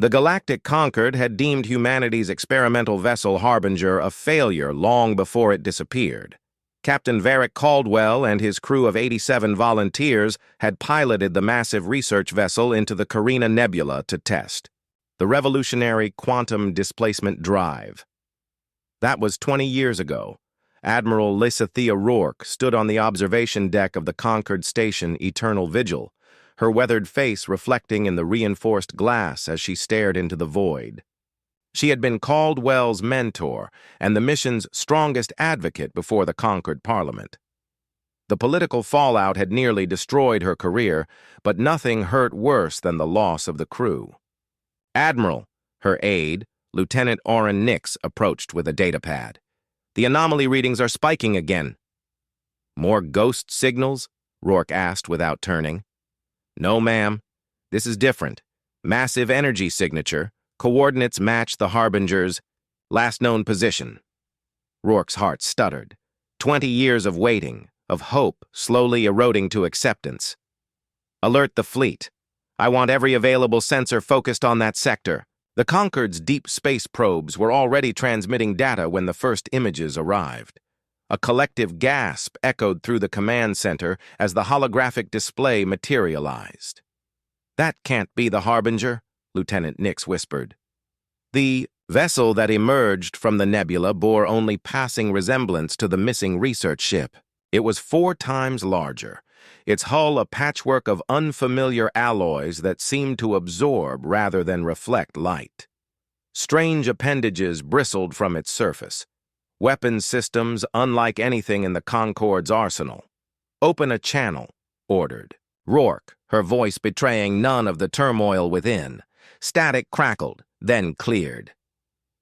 The Galactic Concord had deemed humanity's experimental vessel Harbinger a failure long before it disappeared. Captain Varric Caldwell and his crew of 87 volunteers had piloted the massive research vessel into the Carina Nebula to test the revolutionary quantum displacement drive. That was 20 years ago. Admiral Lysithea Rourke stood on the observation deck of the Concord Station Eternal Vigil, her weathered face reflecting in the reinforced glass as she stared into the void. She had been Caldwell's mentor and the mission's strongest advocate before the Concord Parliament. The political fallout had nearly destroyed her career, but nothing hurt worse than the loss of the crew. Admiral, her aide, Lieutenant Orrin Nix, approached with a datapad. "The anomaly readings are spiking again." "More ghost signals?" Rourke asked without turning. "No, ma'am. This is different. Massive energy signature. Coordinates match the Harbinger's last known position." Rourke's heart stuttered. 20 years of waiting, of hope slowly eroding to acceptance. "Alert the fleet. I want every available sensor focused on that sector." The Concord's deep space probes were already transmitting data when the first images arrived. A collective gasp echoed through the command center as the holographic display materialized. "That can't be the Harbinger," Lieutenant Nix whispered. The vessel that emerged from the nebula bore only passing resemblance to the missing research ship. It was 4 times larger, its hull a patchwork of unfamiliar alloys that seemed to absorb rather than reflect light. Strange appendages bristled from its surface, weapons systems unlike anything in the Concord's arsenal. "Open a channel," ordered Rourke, her voice betraying none of the turmoil within. Static crackled, then cleared.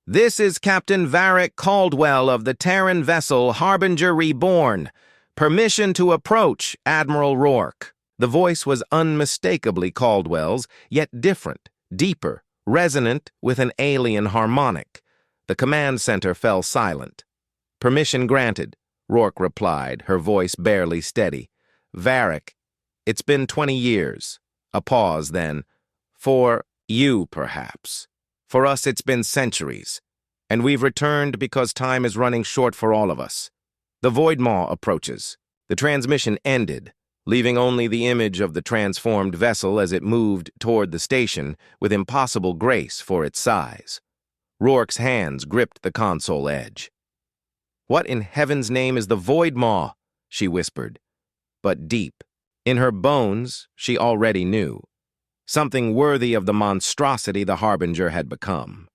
"This is Captain Varric Caldwell of the Terran vessel Harbinger Reborn. Permission to approach, Admiral Rourke." The voice was unmistakably Caldwell's, yet different, deeper, resonant with an alien harmonic. The command center fell silent. "Permission granted," Rourke replied, her voice barely steady. "Varric, it's been 20 years. A pause, then. For you, perhaps. For us, it's been centuries. And we've returned because time is running short for all of us. The void maw approaches." The transmission ended, leaving only the image of the transformed vessel as it moved toward the station with impossible grace for its size. Rourke's hands gripped the console edge. "What in heaven's name is the void maw?" she whispered. But deep, in her bones, she already knew. Something worthy of the monstrosity the Harbinger had become.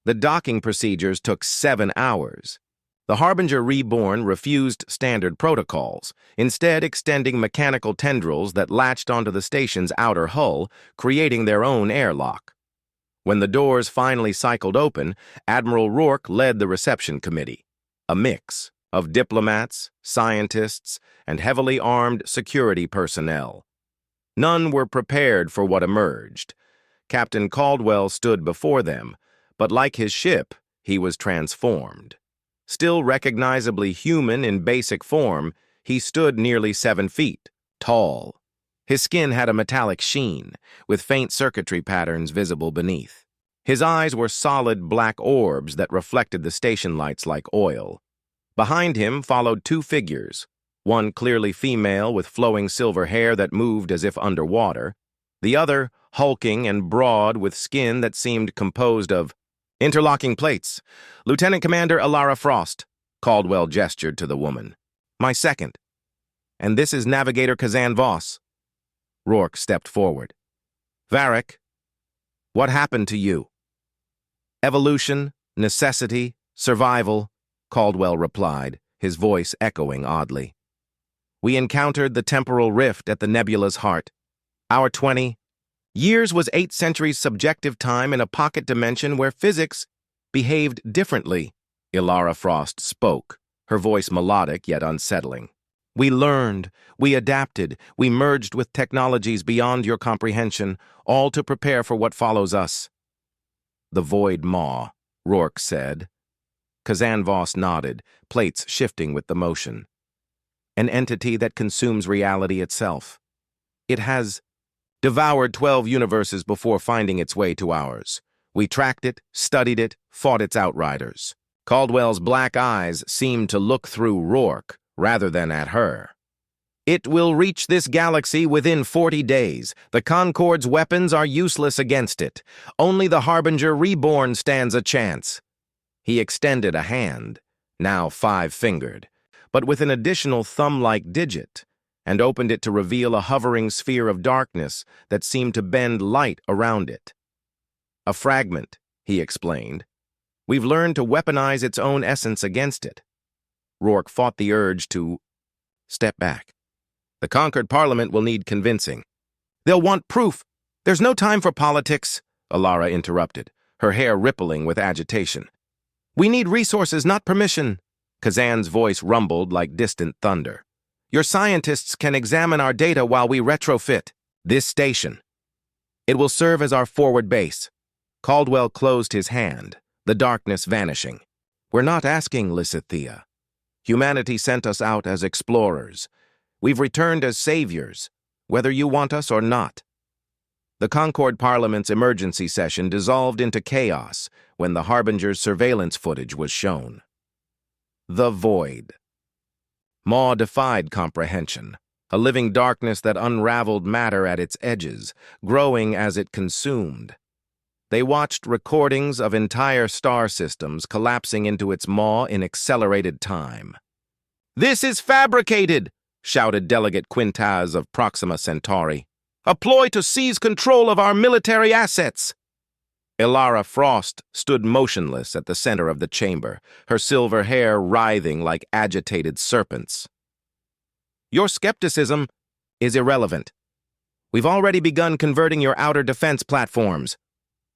The docking procedures took 7 hours. The Harbinger Reborn refused standard protocols, instead extending mechanical tendrils that latched onto the station's outer hull, creating their own airlock. When the doors finally cycled open, Admiral Rourke led the reception committee, a mix of diplomats, scientists, and heavily armed security personnel. None were prepared for what emerged. Captain Caldwell stood before them, but like his ship, he was transformed. Still recognizably human in basic form, he stood nearly 7 feet, tall. His skin had a metallic sheen, with faint circuitry patterns visible beneath. His eyes were solid black orbs that reflected the station lights like oil. Behind him followed 2 figures, one clearly female with flowing silver hair that moved as if underwater, the other hulking and broad with skin that seemed composed of interlocking plates. "Lieutenant Commander Alara Frost," Caldwell gestured to the woman. "My second. And this is Navigator Kazan Voss." Rourke stepped forward. "Varric, what happened to you?" "Evolution, necessity, survival," Caldwell replied, his voice echoing oddly. "We encountered the temporal rift at the nebula's heart. Our 20 years was 8 centuries subjective time in a pocket dimension where physics behaved differently." Alara Frost spoke, her voice melodic yet unsettling. "We learned, we adapted, we merged with technologies beyond your comprehension, all to prepare for what follows us." "The void maw," Rourke said. Kazan Voss nodded, plates shifting with the motion. "An entity that consumes reality itself. It has devoured 12 universes before finding its way to ours. We tracked it, studied it, fought its outriders. Caldwell's black eyes seemed to look through Rourke rather than at her. It will reach this galaxy within 40 days. The Concord's weapons are useless against it. Only the Harbinger Reborn stands a chance. He extended a hand, now 5-fingered, but with an additional thumb-like digit, and opened it to reveal a hovering sphere of darkness that seemed to bend light around it. A fragment, he explained. We've learned to weaponize its own essence against it. Rourke fought the urge to step back. The conquered Parliament will need convincing. They'll want proof. There's no time for politics, Alara interrupted, her hair rippling with agitation. We need resources, not permission. Kazan's voice rumbled like distant thunder. Your scientists can examine our data while we retrofit this station. It will serve as our forward base. Caldwell closed his hand, the darkness vanishing. We're not asking, Lysithea. Humanity sent us out as explorers. We've returned as saviors, whether you want us or not. The Concord Parliament's emergency session dissolved into chaos when the Harbinger's surveillance footage was shown. The Void. Maw defied comprehension, a living darkness that unraveled matter at its edges, growing as it consumed. They watched recordings of entire star systems collapsing into its maw in accelerated time. "This is fabricated!" shouted Delegate Quintaz of Proxima Centauri. "A ploy to seize control of our military assets!" Ilara Frost stood motionless at the center of the chamber, her silver hair writhing like agitated serpents. Your skepticism is irrelevant. We've already begun converting your outer defense platforms.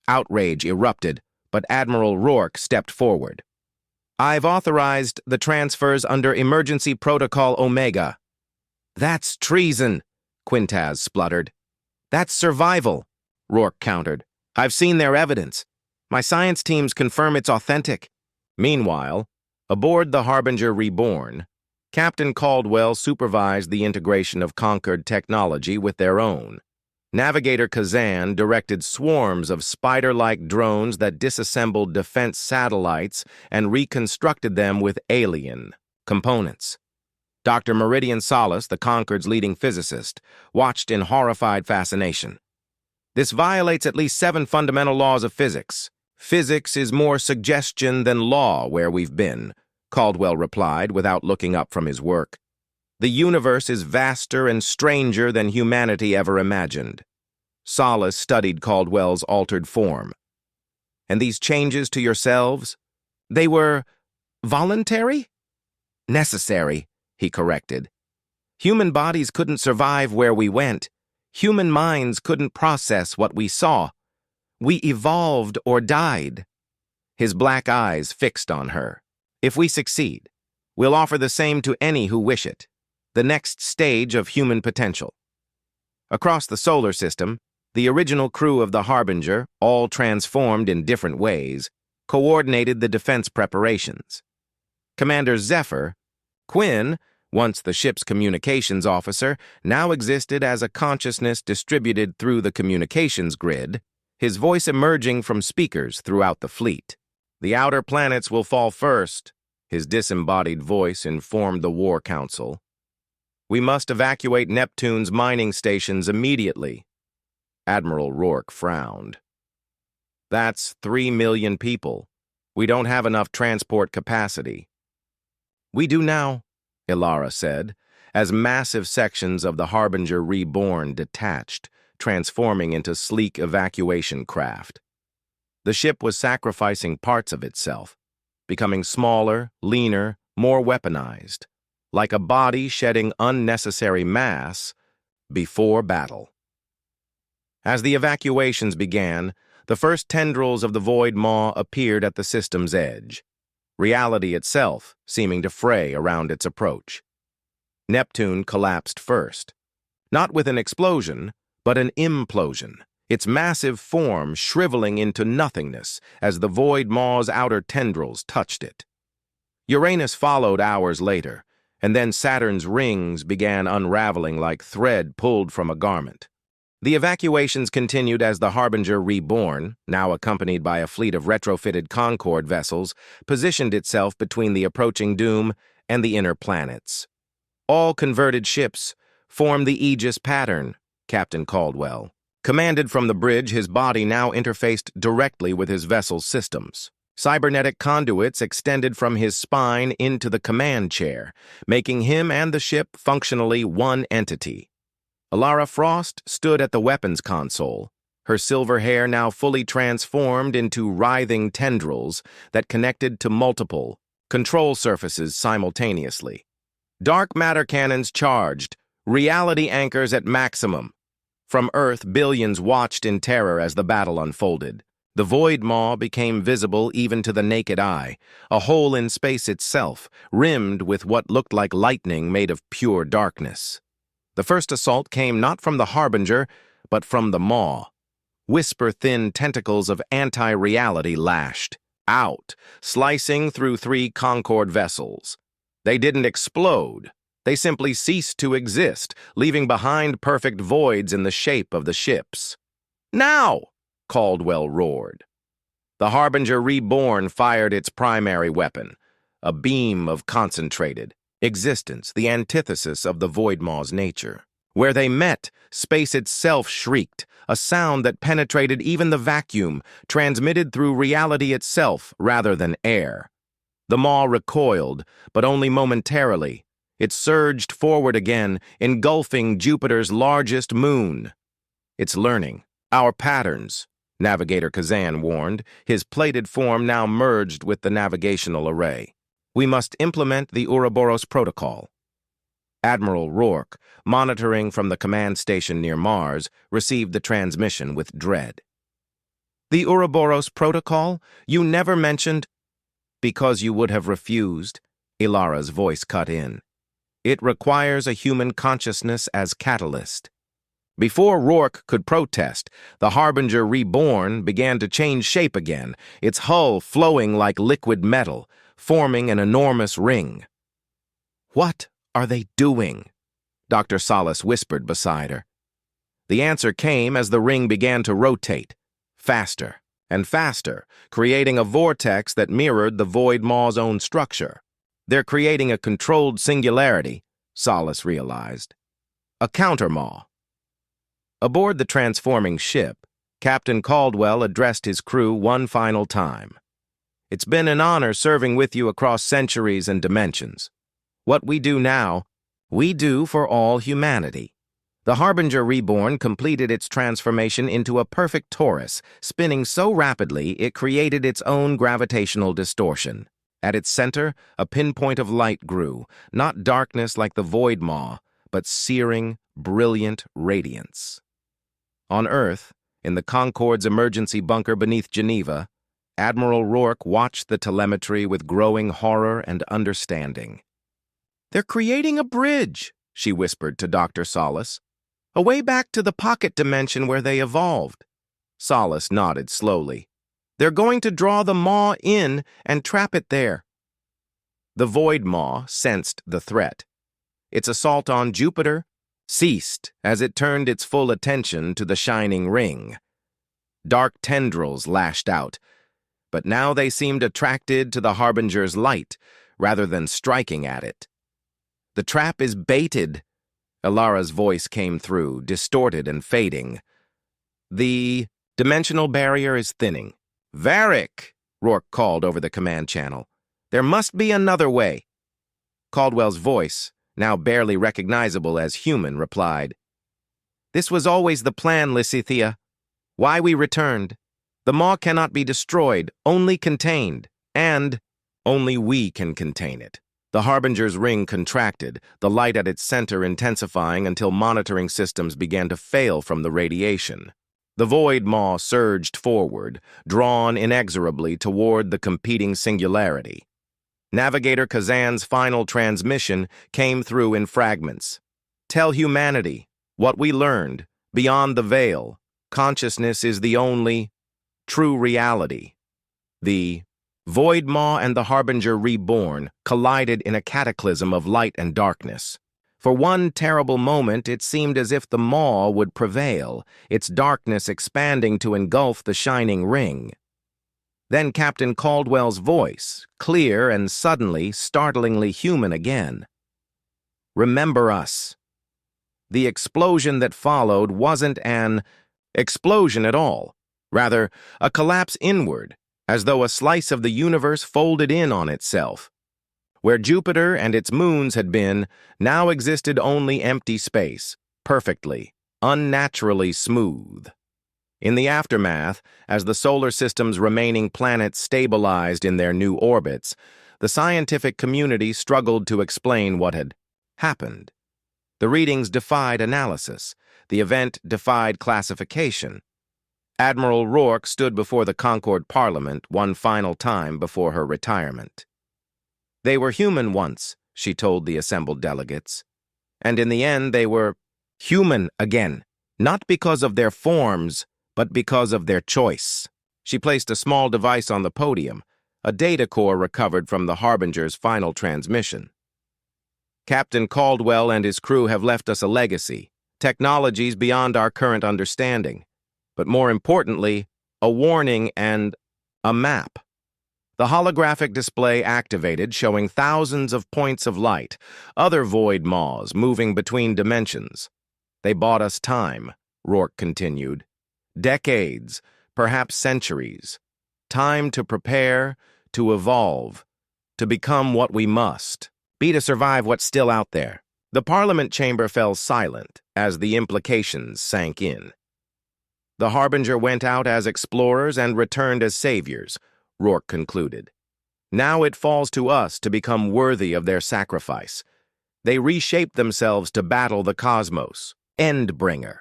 Outrage erupted, but Admiral Rourke stepped forward. I've authorized the transfers under Emergency Protocol Omega. That's treason, Quintaz spluttered. That's survival, Rourke countered. I've seen their evidence. My science teams confirm it's authentic. Meanwhile, aboard the Harbinger Reborn, Captain Caldwell supervised the integration of conquered technology with their own. Navigator Kazan directed swarms of spider-like drones that disassembled defense satellites and reconstructed them with alien components. Dr. Meridian Solace, the Concord's leading physicist, watched in horrified fascination. This violates at least 7 fundamental laws of physics. Physics is more suggestion than law where we've been, Caldwell replied without looking up from his work. The universe is vaster and stranger than humanity ever imagined. Solace studied Caldwell's altered form. And these changes to yourselves? They were voluntary? Necessary, he corrected. Human bodies couldn't survive where we went. Human minds couldn't process what we saw. We evolved or died. His black eyes fixed on her. If we succeed, we'll offer the same to any who wish it. The next stage of human potential. Across the solar system, the original crew of the Harbinger, all transformed in different ways, coordinated the defense preparations. Commander Zephyr, Quinn, once the ship's communications officer, now existed as a consciousness distributed through the communications grid, his voice emerging from speakers throughout the fleet. The outer planets will fall first, his disembodied voice informed the War Council. We must evacuate Neptune's mining stations immediately. Admiral Rourke frowned. That's 3 million people. We don't have enough transport capacity. We do now, Ilara said, as massive sections of the Harbinger Reborn detached, transforming into sleek evacuation craft. The ship was sacrificing parts of itself, becoming smaller, leaner, more weaponized, like a body shedding unnecessary mass before battle. As the evacuations began, the first tendrils of the Void Maw appeared at the system's edge, reality itself seeming to fray around its approach. Neptune collapsed first, not with an explosion, but an implosion, its massive form shriveling into nothingness as the Void Maw's outer tendrils touched it. Uranus followed hours later, and then Saturn's rings began unraveling like thread pulled from a garment. The evacuations continued as the Harbinger Reborn, now accompanied by a fleet of retrofitted Concorde vessels, positioned itself between the approaching doom and the inner planets. All converted ships form the Aegis pattern, Captain Caldwell. Commanded from the bridge, his body now interfaced directly with his vessel's systems. Cybernetic conduits extended from his spine into the command chair, making him and the ship functionally one entity. Alara Frost stood at the weapons console, her silver hair now fully transformed into writhing tendrils that connected to multiple control surfaces simultaneously. Dark matter cannons charged, reality anchors at maximum. From Earth, billions watched in terror as the battle unfolded. The Void Maw became visible even to the naked eye, a hole in space itself, rimmed with what looked like lightning made of pure darkness. The first assault came not from the Harbinger, but from the Maw. Whisper-thin tentacles of anti-reality lashed out, slicing through 3 Concorde vessels. They didn't explode. They simply ceased to exist, leaving behind perfect voids in the shape of the ships. "Now!" Caldwell roared. The Harbinger Reborn fired its primary weapon, a beam of concentrated existence, the antithesis of the Void Maw's nature. Where they met, space itself shrieked, a sound that penetrated even the vacuum, transmitted through reality itself rather than air. The Maw recoiled, but only momentarily. It surged forward again, engulfing Jupiter's largest moon. "It's learning our patterns," Navigator Kazan warned, his plated form now merged with the navigational array. "We must implement the Ouroboros Protocol." Admiral Rourke, monitoring from the command station near Mars, received the transmission with dread. "The Ouroboros Protocol? You never mentioned—" "Because you would have refused," Ilara's voice cut in. "It requires a human consciousness as catalyst." Before Rourke could protest, the Harbinger Reborn began to change shape again, its hull flowing like liquid metal, forming an enormous ring. "What are they doing?" Dr. Solace whispered beside her. The answer came as the ring began to rotate, faster and faster, creating a vortex that mirrored the Void Maw's own structure. "They're creating a controlled singularity," Solace realized. "A counter-maw." Aboard the transforming ship, Captain Caldwell addressed his crew one final time. "It's been an honor serving with you across centuries and dimensions. What we do now, we do for all humanity." The Harbinger Reborn completed its transformation into a perfect torus, spinning so rapidly it created its own gravitational distortion. At its center, a pinpoint of light grew, not darkness like the Void Maw, but searing, brilliant radiance. On Earth, in the Concorde's emergency bunker beneath Geneva, Admiral Rourke watched the telemetry with growing horror and understanding. "They're creating a bridge," she whispered to Dr. Solace. "A way back to the pocket dimension where they evolved." Solace nodded slowly. "They're going to draw the Maw in and trap it there." The Void Maw sensed the threat. Its assault on Jupiter ceased as it turned its full attention to the shining ring. Dark tendrils lashed out, but now they seemed attracted to the Harbinger's light rather than striking at it. "The trap is baited," Ilara's voice came through, distorted and fading. "The dimensional barrier is thinning." "Varric!" Rourke called over the command channel. "There must be another way." Caldwell's voice, now barely recognizable as human, replied, "This was always the plan, Lysithea. Why we returned. The Maw cannot be destroyed, only contained, and only we can contain it." The Harbinger's ring contracted, the light at its center intensifying until monitoring systems began to fail from the radiation. The Void Maw surged forward, drawn inexorably toward the competing singularity. Navigator Kazan's final transmission came through in fragments. "Tell humanity what we learned. Beyond the veil, consciousness is the only true reality." The Void Maw and the Harbinger Reborn collided in a cataclysm of light and darkness. For one terrible moment, it seemed as if the maw would prevail, its darkness expanding to engulf the shining ring. Then Captain Caldwell's voice, clear and suddenly, startlingly human again. "Remember us." The explosion that followed wasn't an explosion at all. Rather, a collapse inward, as though a slice of the universe folded in on itself. Where Jupiter and its moons had been, now existed only empty space, perfectly, unnaturally smooth. In the aftermath, as the solar system's remaining planets stabilized in their new orbits, the scientific community struggled to explain what had happened. The readings defied analysis. The event defied classification. Admiral Rourke stood before the Concord Parliament one final time before her retirement. They were human once, she told the assembled delegates. And in the end, they were human again, not because of their forms, but because of their choice. She placed a small device on the podium, a data core recovered from the Harbinger's final transmission. Captain Caldwell and his crew have left us a legacy, technologies beyond our current understanding, but more importantly, a warning and a map. The holographic display activated, showing thousands of points of light, other void maws moving between dimensions. They bought us time, Rourke continued. Decades, perhaps centuries. Time to prepare, to evolve, to become what we must be to survive what's still out there. The Parliament chamber fell silent as the implications sank in. The Harbinger went out as explorers and returned as saviors, Rourke concluded. Now it falls to us to become worthy of their sacrifice. They reshaped themselves to battle the cosmos, Endbringer.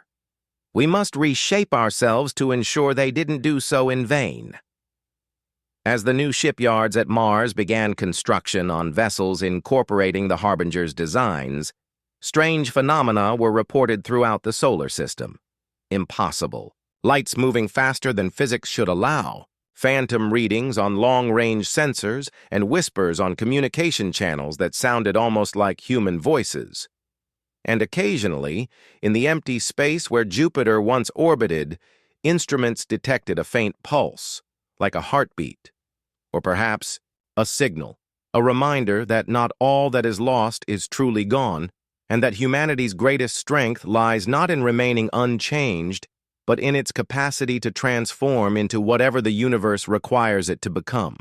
We must reshape ourselves to ensure they didn't do so in vain. As the new shipyards at Mars began construction on vessels incorporating the Harbinger's designs, strange phenomena were reported throughout the solar system. Impossible. Lights moving faster than physics should allow, phantom readings on long-range sensors, and whispers on communication channels that sounded almost like human voices. And occasionally, in the empty space where Jupiter once orbited, instruments detected a faint pulse, like a heartbeat, or perhaps a signal, a reminder that not all that is lost is truly gone, and that humanity's greatest strength lies not in remaining unchanged, but in its capacity to transform into whatever the universe requires it to become.